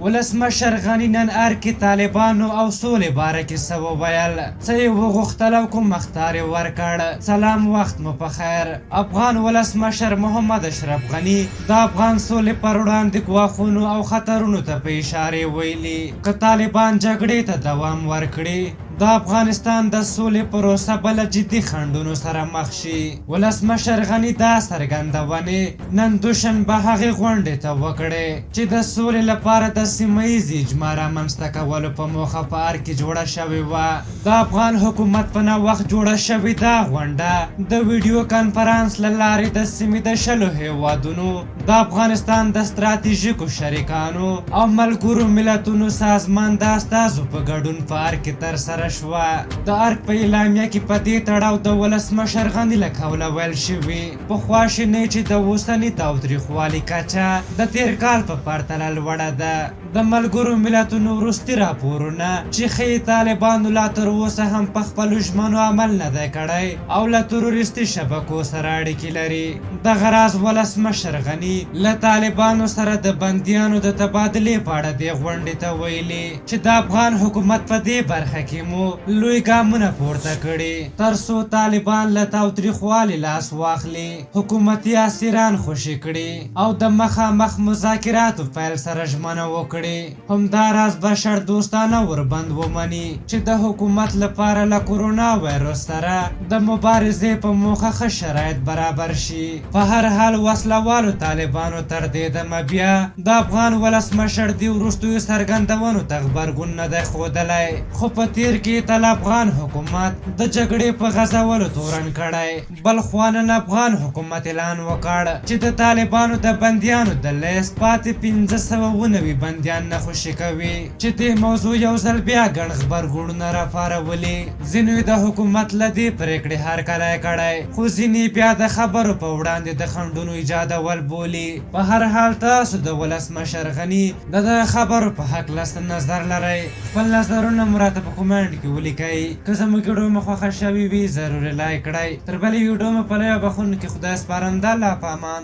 ولسمشر غني نن کې طالبانو او سولې باره کې څه وویل، څه یې وغوښتل او کوم اخطار یې ورکړ. سلام، وخت مو په خیر. افغان ولسمشر محمد اشرف غني د افغان سولې پر وړاندې ګواښونو او خطرونو ته په اشارې ویلي که طالبان جګړې ته دوام ورکړي د افغانستان د سولې پروسه بله جدي خنډونو سره مخ شي. ولسمشر غني دا څرګندونې نن دوشنبه هغې غونډې ته وکړې چې د سولې لپاره د سیمه ییزې اجماع رامنځته کولو په موخه په ار کې جوړه شوې وه. د افغان حکومت په نوښت جوړه شوې دا غونډه د ویډیو کانفرانس له لارې د سیمې د 10 هېوادونو د افغانستان د ستراتیژیکو شریکانو او ملګرو ملتونو سازمان د استازو په ګډون په ار کې ترسره شوه. د ارګ په اعلامیه کې په دې تړاو د ولسمشر غني له قوله ویل شوي پخوا شینې چې د اوسني تاوتریخوالي کچه د تیر کال په پرتله لوړه ده. د ملګرو ملتونو وروستي راپورونه چې ښیي طالبانو لا تر اوسه هم په خپلو ژمنو عمل نه دی کړی او له تروریستي شبکو سره اړیکې لري. دغه راز ولسمشر غني له طالبانو سره د بندیانو د تبادلې په اړه دې غونډې ته ویلي چې د افغان حکومت په دې برخه کې لوی ګامونه پورته کړي تر څو طالبان له تاوتریخوالي لاس واخلي، حکومتي اسیران خوشي کړي او د مخامخ مذاکراتو پیل سره ژمنه وکړي همداراز بشر دوستانه وربند ومني چې د حکومت لپاره له کورونا وایرس سره د مبارزې په موخه ښه شرایط برابر شي. په هر حال وسلوالو طالبانو تر دې دمه بیا د افغان ولسمشر د وروستیو څرګندونو ته غبرګون نه دی ښودلی، خو په تیر کې تل افغان حکومت د جګړې په غځولو تورن کړی. بل خوا نن افغان حکومت اعلان وکړ چې د طالبانو د بندیانو د لیست پاتې 1590 بندیان نه خوشي کوي چې دې موضوع یو ځل بیا ګڼ غبرګونونه راپارولي. ځینو د حکومت له دې پرېکړې هرکلی کړی خو ځینې بیا د خبرو په وړاندې د خنډونو ایجادول بولي. په هر حال تاسو د ولسمشر غني د دغه خبرو په هکله څه نظر لرئ؟ خپل نظرونه مو راته په کومنټ کې ولیکئ. که زموږ ویډیو مو خوښه شوې وي ضرور لایک کړئ. تر بلې ویډیو مو په لویه بخښونکي خدای سپارم. د الله په امان.